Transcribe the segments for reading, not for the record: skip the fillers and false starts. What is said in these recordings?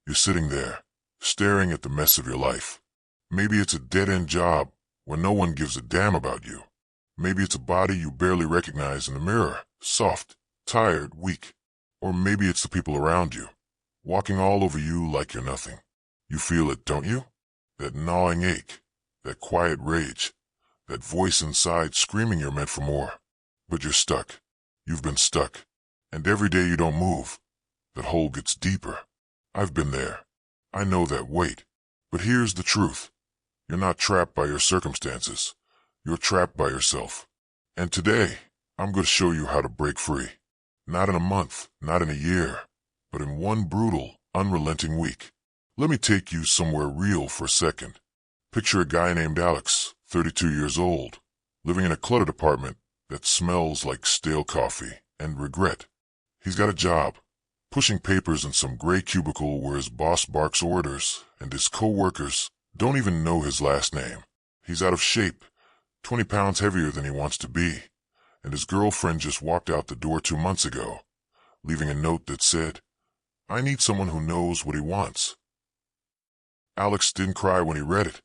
You're sitting there, staring at the mess of your life. Maybe it's a dead-end job where no one gives a damn about you. Maybe it's a body you barely recognize in the mirror, soft, tired, weak. Or maybe it's the people around you, walking all over you like you're nothing. You feel it, don't you? That gnawing ache, that quiet rage, that voice inside screaming you're meant for more. But you're stuck. You've been stuck. And every day you don't move, that hole gets deeper. I've been there. I know that weight. But here's the truth. You're not trapped by your circumstances. You're trapped by yourself. And today, I'm going to show you how to break free. Not in a month, not in a year, but in one brutal, unrelenting week. Let me take you somewhere real for a second. Picture a guy named Alex, 32 years old, living in a cluttered apartment that smells like stale coffee and regret. He's got a job, pushing papers in some gray cubicle where his boss barks orders and his co-workers don't even know his last name. He's out of shape, 20 pounds heavier than he wants to be, and his girlfriend just walked out the door 2 months ago, leaving a note that said, "I need someone who knows what he wants." Alex didn't cry when he read it.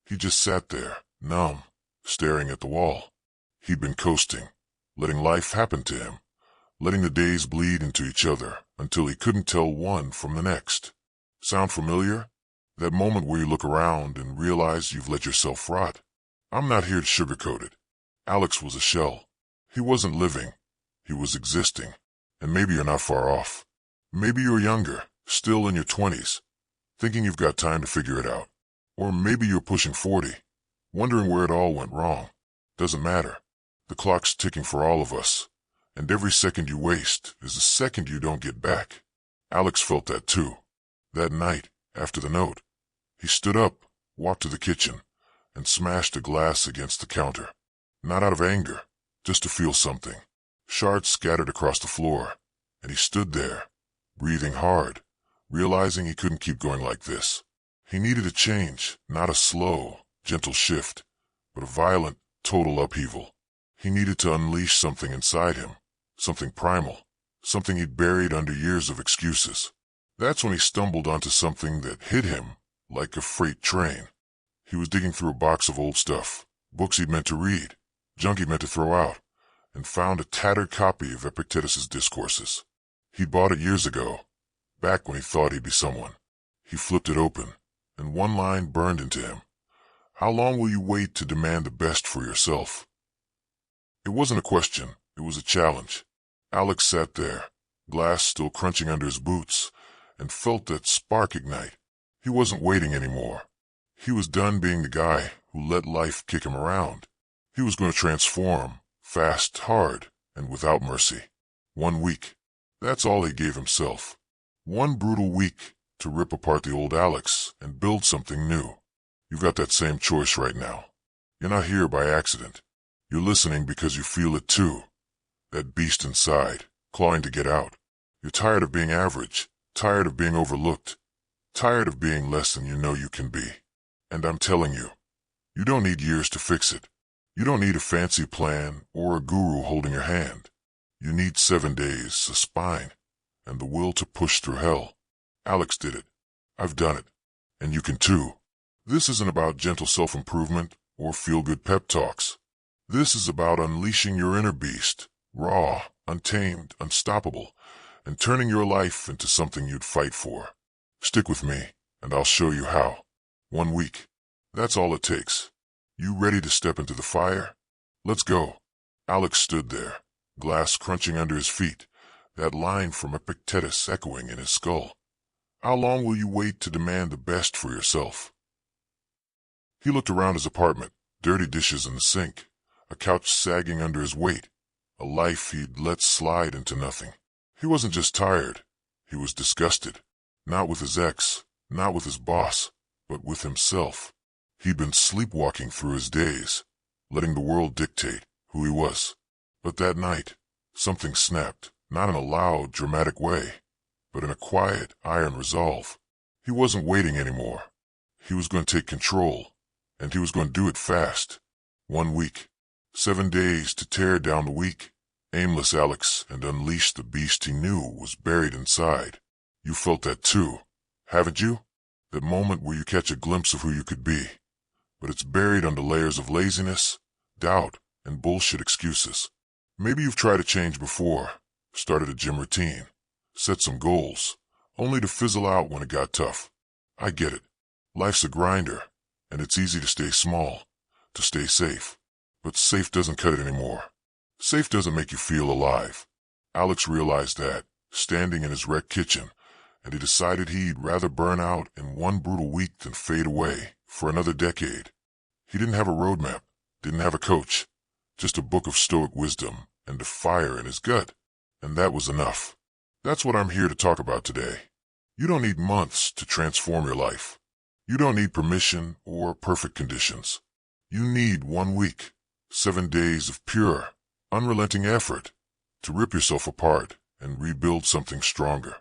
He just sat there, numb, staring at the wall. He'd been coasting, letting life happen to him, letting the days bleed into each other until he couldn't tell one from the next. Sound familiar? That moment where you look around and realize you've let yourself rot. I'm not here to sugarcoat it. Alex was a shell. He wasn't living. He was existing. And maybe you're not far off. Maybe you're younger, still in your 20s, thinking you've got time to figure it out. Or maybe you're pushing 40, wondering where it all went wrong. Doesn't matter. The clock's ticking for all of us, and every second you waste is a second you don't get back. Alex felt that too. That night, after the note, he stood up, walked to the kitchen, and smashed a glass against the counter. Not out of anger, just to feel something. Shards scattered across the floor, and he stood there, breathing hard, realizing he couldn't keep going like this. He needed a change, not a slow, gentle shift, but a violent, total upheaval. He needed to unleash something inside him, something primal, something he'd buried under years of excuses. That's when he stumbled onto something that hit him like a freight train. He was digging through a box of old stuff, books he'd meant to read, junk he'd meant to throw out, and found a tattered copy of Epictetus's Discourses. He'd bought it years ago, back when he thought he'd be someone. He flipped it open, and one line burned into him. How long will you wait to demand the best for yourself? It wasn't a question, it was a challenge. Alex sat there, glass still crunching under his boots, and felt that spark ignite. He wasn't waiting anymore. He was done being the guy who let life kick him around. He was going to transform, fast, hard, and without mercy. 1 week. That's all he gave himself. One brutal week to rip apart the old Alex and build something new. You've got that same choice right now. You're not here by accident. You're listening because you feel it too. That beast inside, clawing to get out. You're tired of being average, tired of being overlooked, tired of being less than you know you can be. And I'm telling you, you don't need years to fix it. You don't need a fancy plan or a guru holding your hand. You need 7 days, a spine, and the will to push through hell. Alex did it. I've done it. And you can too. This isn't about gentle self-improvement or feel-good pep talks. This is about unleashing your inner beast, raw, untamed, unstoppable, and turning your life into something you'd fight for. Stick with me, and I'll show you how. 1 week. That's all it takes. You ready to step into the fire? Let's go. Alex stood there, glass crunching under his feet, that line from Epictetus echoing in his skull. How long will you wait to demand the best for yourself? He looked around his apartment, dirty dishes in the sink, a couch sagging under his weight, a life he'd let slide into nothing. He wasn't just tired, he was disgusted. Not with his ex, not with his boss, but with himself. He'd been sleepwalking through his days, letting the world dictate who he was. But that night, something snapped, not in a loud, dramatic way, but in a quiet, iron resolve. He wasn't waiting anymore. He was going to take control, and he was going to do it fast. 1 week. 7 days to tear down the weak, aimless Alex and unleash the beast he knew was buried inside. You felt that too, Haven't you? That moment where you catch a glimpse of who you could be, but it's buried under layers of laziness, doubt, and bullshit excuses. Maybe you've tried to change before, started a gym routine, set some goals, only to fizzle out when it got tough. I get it. Life's a grinder, and it's easy to stay small, to stay safe. But safe doesn't cut it anymore. Safe doesn't make you feel alive. Alex realized that, standing in his wrecked kitchen, and he decided he'd rather burn out in one brutal week than fade away for another decade. He didn't have a roadmap, didn't have a coach, just a book of Stoic wisdom and a fire in his gut. And that was enough. That's what I'm here to talk about today. You don't need months to transform your life. You don't need permission or perfect conditions. You need 1 week, 7 days of pure, unrelenting effort to rip yourself apart and rebuild something stronger.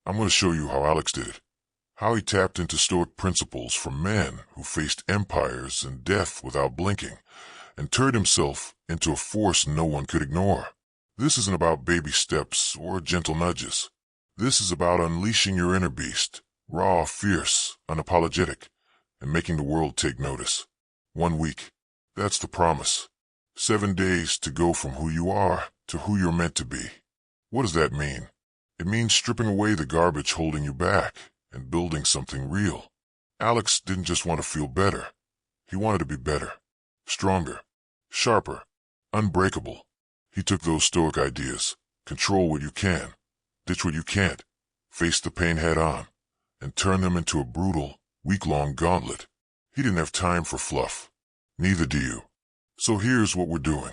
I'm going to show you how Alex did it, how he tapped into Stoic principles from men who faced empires and death without blinking, and turned himself into a force no one could ignore. This isn't about baby steps or gentle nudges. This is about unleashing your inner beast, raw, fierce, unapologetic, and making the world take notice. 1 week, that's the promise. 7 days to go from who you are to who you're meant to be. What does that mean? It means stripping away the garbage holding you back and building something real. Alex didn't just want to feel better. He wanted to be better, stronger, sharper, unbreakable. He took those Stoic ideas, control what you can, ditch what you can't, face the pain head on, and turn them into a brutal, week-long gauntlet. He didn't have time for fluff. Neither do you. So here's what we're doing.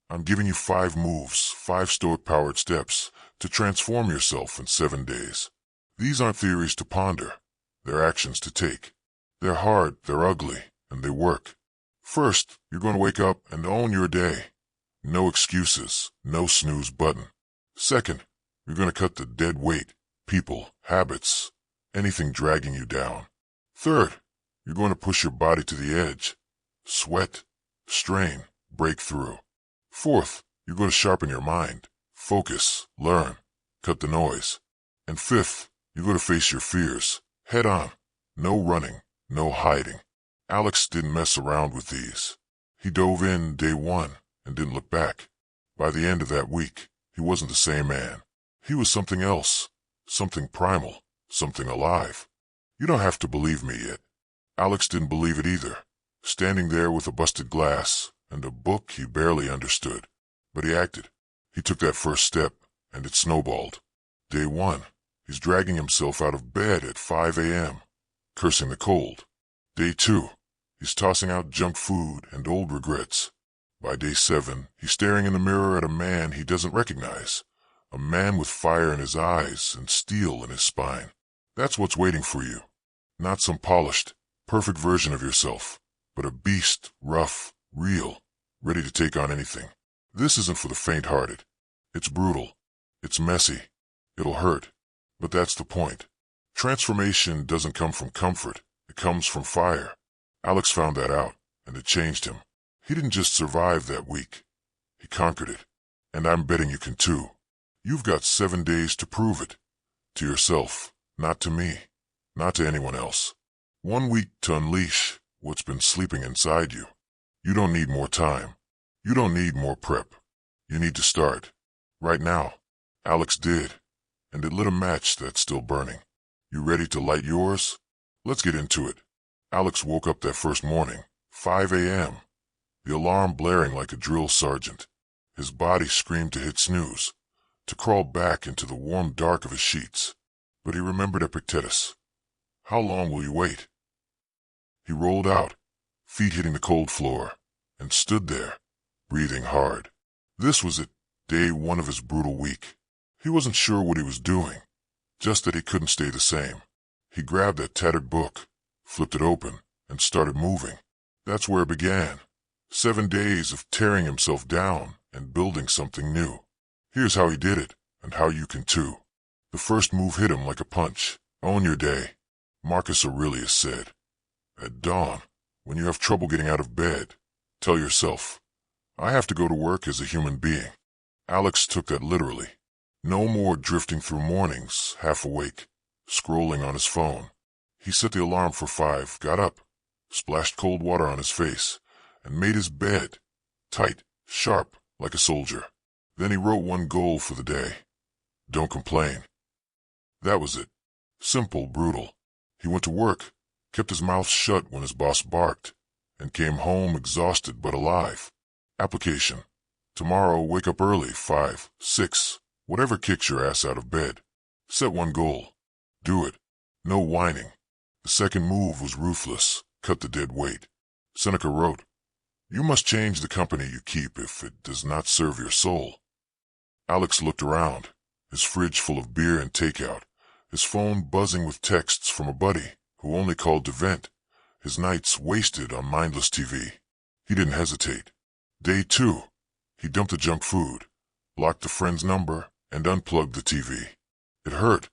I'm giving you 5 moves, 5 Stoic-powered steps to transform yourself in 7 days. These aren't theories to ponder. They're actions to take. They're hard, they're ugly, and they work. First, you're going to wake up and own your day. No excuses, no snooze button. Second, you're going to cut the dead weight, people, habits, anything dragging you down. Third, you're going to push your body to the edge. Sweat, strain, break through. Fourth, you're going to sharpen your mind, focus, learn, cut the noise. And fifth, you're going to face your fears, head on. No running, no hiding. Alex didn't mess around with these. He dove in day 1 and didn't look back. By the end of that week, he wasn't the same man. He was something else, something primal, something alive. You don't have to believe me yet. Alex didn't believe it either, standing there with a busted glass and a book he barely understood. But he acted. He took that first step, and it snowballed. Day 1, he's dragging himself out of bed at 5 a.m., cursing the cold. Day 2, he's tossing out junk food and old regrets. By day 7, he's staring in the mirror at a man he doesn't recognize, a man with fire in his eyes and steel in his spine. That's what's waiting for you. Not some polished, perfect version of yourself, but a beast, rough, real, ready to take on anything. This isn't for the faint-hearted. It's brutal. It's messy. It'll hurt. But that's the point. Transformation doesn't come from comfort. It comes from fire. Alex found that out, and it changed him. He didn't just survive that week. He conquered it. And I'm betting you can too. You've got 7 days to prove it. To yourself, not to me, not to anyone else. 1 week to unleash what's been sleeping inside you. You don't need more time. You don't need more prep. You need to start. Right now. Alex did. And it lit a match that's still burning. You ready to light yours? Let's get into it. Alex woke up that first morning, 5 a.m., the alarm blaring like a drill sergeant. His body screamed to hit snooze, to crawl back into the warm dark of his sheets. But he remembered Epictetus. How long will you wait? He rolled out, feet hitting the cold floor, and stood there, breathing hard. This was it, day 1 of his brutal week. He wasn't sure what he was doing, just that he couldn't stay the same. He grabbed that tattered book, flipped it open, and started moving. That's where it began. 7 days of tearing himself down and building something new. Here's how he did it, and how you can too. The first move hit him like a punch. Own your day. Marcus Aurelius said, at dawn, when you have trouble getting out of bed, tell yourself, I have to go to work as a human being. Alex took that literally. No more drifting through mornings, half awake, scrolling on his phone. He set the alarm for 5, got up, splashed cold water on his face, and made his bed, tight, sharp, like a soldier. Then he wrote one goal for the day. Don't complain. That was it. Simple, brutal. He went to work, kept his mouth shut when his boss barked, and came home exhausted but alive. Application. Tomorrow, wake up early, 5, 6, whatever kicks your ass out of bed. Set one goal. Do it. No whining. The second move was ruthless. Cut the dead weight. Seneca wrote, "You must change the company you keep if it does not serve your soul." Alex looked around, his fridge full of beer and takeout, his phone buzzing with texts from a buddy who only called to vent, his nights wasted on mindless TV. He didn't hesitate. Day 2, he dumped the junk food, blocked the friend's number, and unplugged the TV. It hurt.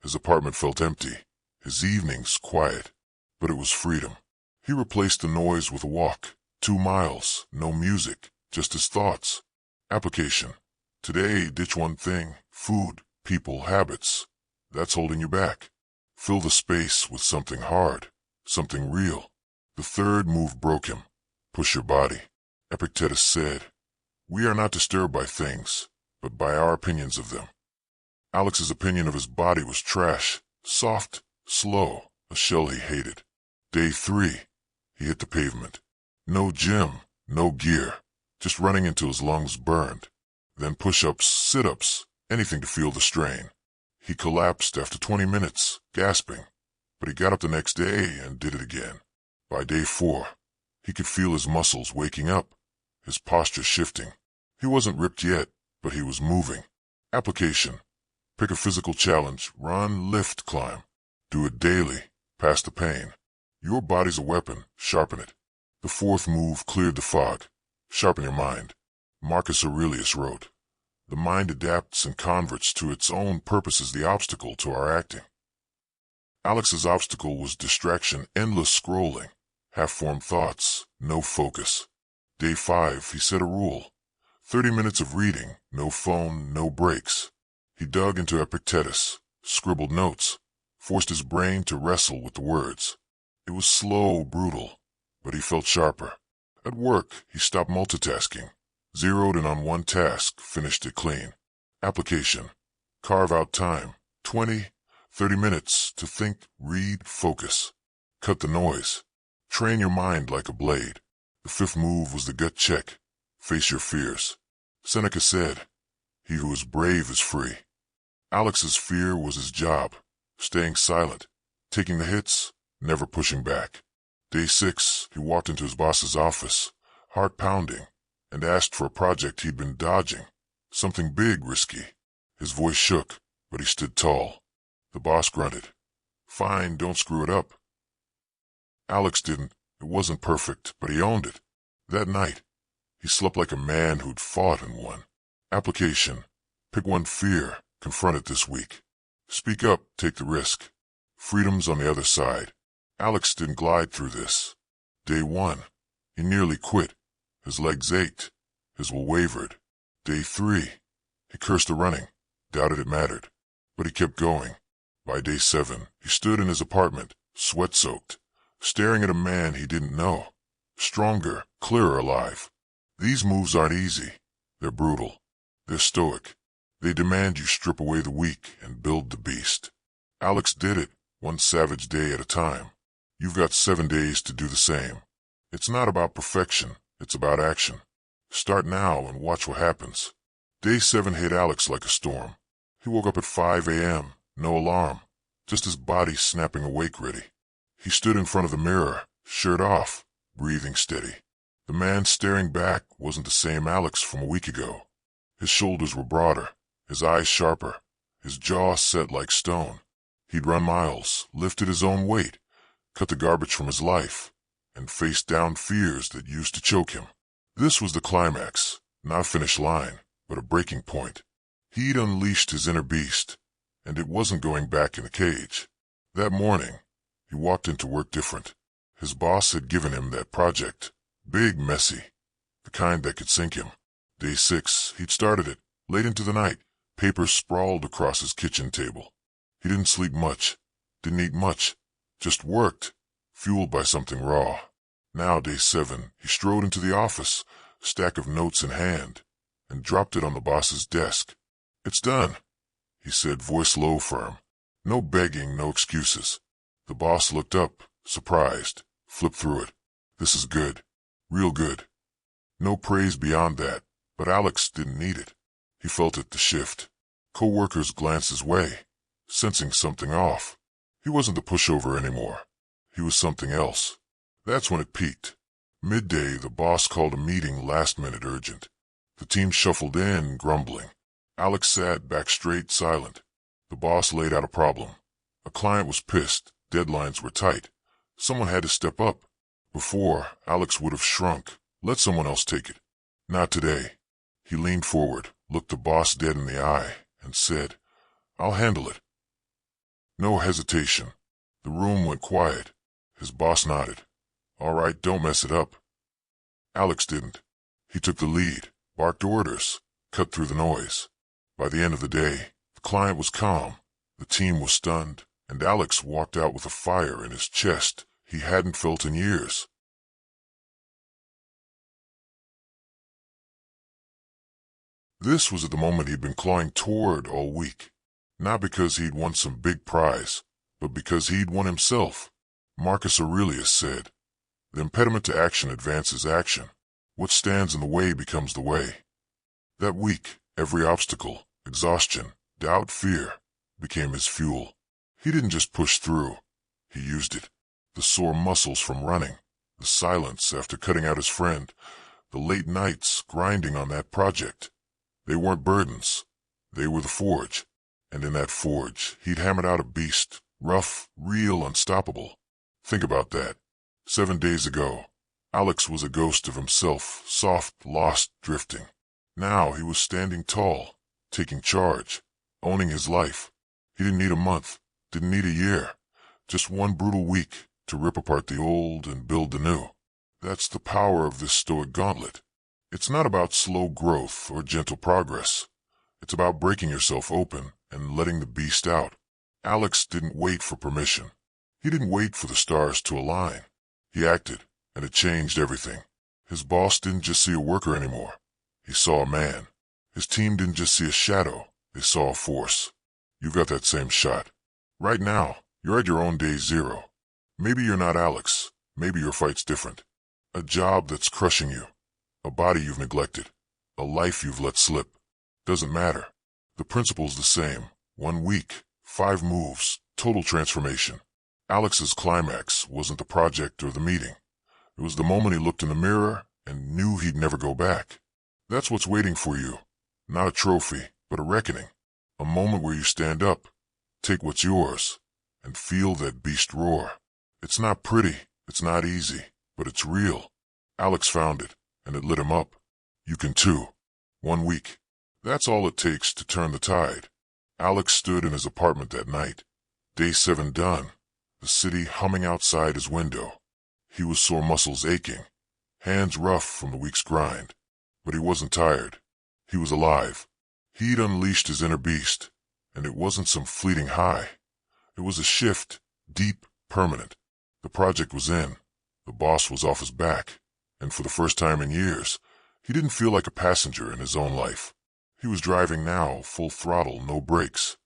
His apartment felt empty, his evenings quiet, but it was freedom. He replaced the noise with a walk. 2 miles, no music, just his thoughts. Application. Today, ditch one thing: food, people, habits. That's holding you back. Fill the space with something hard, something real. The third move broke him. Push your body. Epictetus said, "We are not disturbed by things, but by our opinions of them." Alex's opinion of his body was trash, soft, slow, a shell he hated. Day 3, he hit the pavement. No gym, no gear, just running until his lungs burned. Then push-ups, sit-ups, anything to feel the strain. He collapsed after 20 minutes, gasping, but he got up the next day and did it again. By day 4, he could feel his muscles waking up, his posture shifting. He wasn't ripped yet, but he was moving. Application. Pick a physical challenge, run, lift, climb. Do it daily, past the pain. Your body's a weapon, sharpen it. The fourth move cleared the fog. Sharpen your mind. Marcus Aurelius wrote, "The mind adapts and converts to its own purposes the obstacle to our acting." Alex's obstacle was distraction, endless scrolling, half-formed thoughts, no focus. Day 5, he set a rule. 30 minutes of reading, no phone, no breaks. He dug into Epictetus, scribbled notes, forced his brain to wrestle with the words. It was slow, brutal, but he felt sharper. At work, he stopped multitasking, zeroed in on one task, finished it clean. Application. Carve out time, 20, 30 minutes to think, read, focus. Cut the noise. Train your mind like a blade. The fifth move was the gut check. Face your fears. Seneca said, "He who is brave is free." Alex's fear was his job, staying silent, taking the hits, never pushing back. Day 6, he walked into his boss's office, heart pounding, and asked for a project he'd been dodging, something big, risky. His voice shook, but he stood tall. The boss grunted, "Fine, don't screw it up." Alex didn't. It wasn't perfect, but he owned it. That night, he slept like a man who'd fought and won. Application. Pick one fear, confront it this week. Speak up, take the risk. Freedom's on the other side. Alex didn't glide through this. Day 1, he nearly quit. His legs ached. His will wavered. Day 3, he cursed the running, doubted it mattered. But he kept going. By day 7, he stood in his apartment, sweat-soaked, staring at a man he didn't know. Stronger, clearer alive. These moves aren't easy. They're brutal. They're stoic. They demand you strip away the weak and build the beast. Alex did it, one savage day at a time. You've got 7 days to do the same. It's not about perfection. It's about action. Start now and watch what happens. Day 7 hit Alex like a storm. He woke up at 5 a.m., no alarm, just his body snapping awake ready. He stood in front of the mirror, shirt off, breathing steady. The man staring back wasn't the same Alex from a week ago. His shoulders were broader, his eyes sharper, his jaw set like stone. He'd run miles, lifted his own weight, cut the garbage from his life, and faced down fears that used to choke him. This was the climax, not a finish line, but a breaking point. He'd unleashed his inner beast, and it wasn't going back in the cage. That morning, he walked into work different. His boss had given him that project, big, messy, the kind that could sink him. Day 6, he'd started it, late into the night, papers sprawled across his kitchen table. He didn't sleep much, didn't eat much, just worked, fueled by something raw. Now, day 7, he strode into the office, a stack of notes in hand, and dropped it on the boss's desk. "It's done," he said, voice low, firm. No begging, no excuses. The boss looked up, surprised, flipped through it. "This is good. Real good." No praise beyond that, but Alex didn't need it. He felt it, the shift. Co-workers glanced his way, sensing something off. He wasn't the pushover anymore. He was something else. That's when it peaked. Midday, the boss called a meeting, last minute, urgent. The team shuffled in, grumbling. Alex sat back straight, silent. The boss laid out a problem. A client was pissed. Deadlines were tight. Someone had to step up. Before, Alex would have shrunk, let someone else take it. Not today. He leaned forward, looked the boss dead in the eye, and said, "I'll handle it." No hesitation. The room went quiet. His boss nodded. "All right, don't mess it up." Alex didn't. He took the lead, barked orders, cut through the noise. By the end of the day, the client was calm, the team was stunned, and Alex walked out with a fire in his chest he hadn't felt in years. This was at the moment he'd been clawing toward all week. Not because he'd won some big prize, but because he'd won himself. Marcus Aurelius said, "The impediment to action advances action. What stands in the way becomes the way." That week, every obstacle, exhaustion, doubt, fear, became his fuel. He didn't just push through. He used it. The sore muscles from running, the silence after cutting out his friend, the late nights grinding on that project. They weren't burdens. They were the forge. And in that forge, he'd hammered out a beast, rough, real, unstoppable. Think about that. 7 days ago, Alex was a ghost of himself, soft, lost, drifting. Now he was standing tall, taking charge, owning his life. He didn't need a month, didn't need a year, just one brutal week to rip apart the old and build the new. That's the power of this Stoic gauntlet. It's not about slow growth or gentle progress. It's about breaking yourself open and letting the beast out. Alex didn't wait for permission. He didn't wait for the stars to align. He acted, and it changed everything. His boss didn't just see a worker anymore. He saw a man. His team didn't just see a shadow. They saw a force. You've got that same shot. Right now, you're at your own day 0. Maybe you're not Alex. Maybe your fight's different. A job that's crushing you. A body you've neglected. A life you've let slip. Doesn't matter. The principle's the same. 1 week, 5 moves, total transformation. Alex's climax wasn't the project or the meeting. It was the moment he looked in the mirror and knew he'd never go back. That's what's waiting for you. Not a trophy, but a reckoning. A moment where you stand up, take what's yours, and feel that beast roar. It's not pretty, it's not easy, but it's real. Alex found it, and it lit him up. You can too. 1 week. That's all it takes to turn the tide. Alex stood in his apartment that night. Day 7 done. The city humming outside his window. He was sore muscles aching, hands rough from the week's grind. But he wasn't tired. He was alive. He'd unleashed his inner beast, and it wasn't some fleeting high. It was a shift, deep, permanent. The project was in. The boss was off his back. And for the first time in years, he didn't feel like a passenger in his own life. He was driving now, full throttle, no brakes.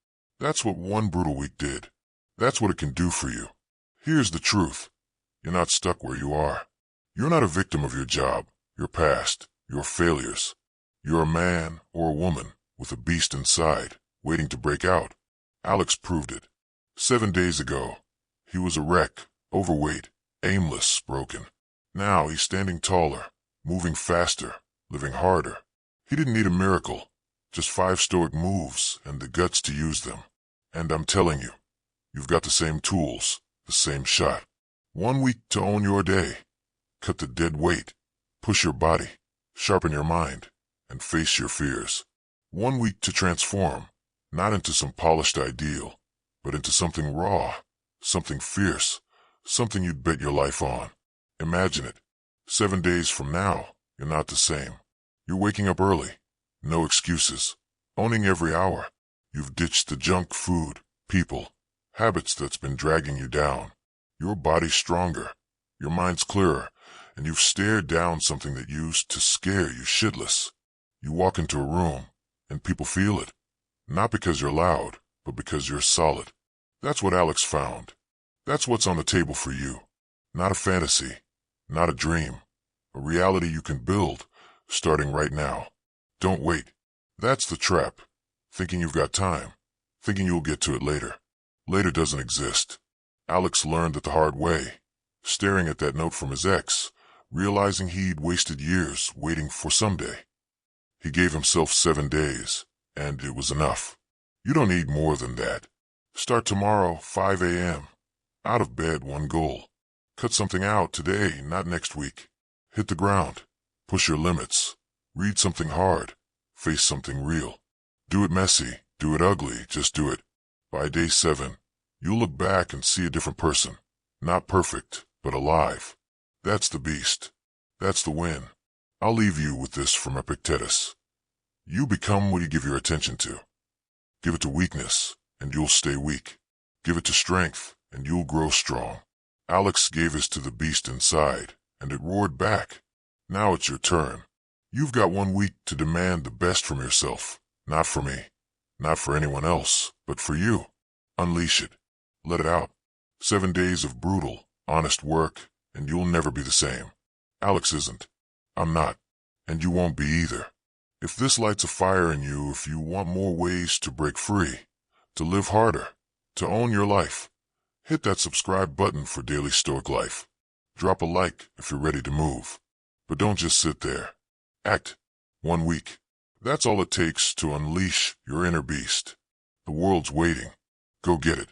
That's what 1 brutal week did. That's what it can do for you. Here's the truth. You're not stuck where you are. You're not a victim of your job, your past, your failures. You're a man or a woman with a beast inside, waiting to break out. Alex proved it. 7 days ago, he was a wreck, overweight, aimless, broken. Now he's standing taller, moving faster, living harder. He didn't need a miracle, just 5 stoic moves and the guts to use them. And I'm telling you, you've got the same tools, the same shot. 1 week to own your day. Cut the dead weight. Push your body. Sharpen your mind. And face your fears. 1 week to transform, not into some polished ideal, but into something raw, something fierce, something you'd bet your life on. Imagine it. 7 days from now, you're not the same. You're waking up early. No excuses. Owning every hour. You've ditched the junk food, people, habits that's been dragging you down. Your body's stronger, your mind's clearer, and you've stared down something that used to scare you shitless. You walk into a room, and people feel it. Not because you're loud, but because you're solid. That's what Alex found. That's what's on the table for you. Not a fantasy, not a dream. A reality you can build, starting right now. Don't wait. That's the trap. Thinking you've got time. Thinking you'll get to it later. Later doesn't exist. Alex learned it the hard way. Staring at that note from his ex, realizing he'd wasted years waiting for someday. He gave himself 7 days, and it was enough. You don't need more than that. Start tomorrow, 5 a.m. Out of bed, one goal. Cut something out today, not next week. Hit the ground. Push your limits. Read something hard. Face something real. Do it messy. Do it ugly. Just do it. By day 7, you'll look back and see a different person. Not perfect, but alive. That's the beast. That's the win. I'll leave you with this from Epictetus. You become what you give your attention to. Give it to weakness, and you'll stay weak. Give it to strength, and you'll grow strong. Alex gave his to the beast inside, and it roared back. Now it's your turn. You've got 1 week to demand the best from yourself. Not for me. Not for anyone else, but for you. Unleash it. Let it out. 7 days of brutal, honest work, and you'll never be the same. Alex isn't. I'm not. And you won't be either. If this lights a fire in you, if you want more ways to break free, to live harder, to own your life, hit that subscribe button for Daily Stoic Life. Drop a like if you're ready to move. But don't just sit there. Act. 1 week. That's all it takes to unleash your inner beast. The world's waiting. Go get it.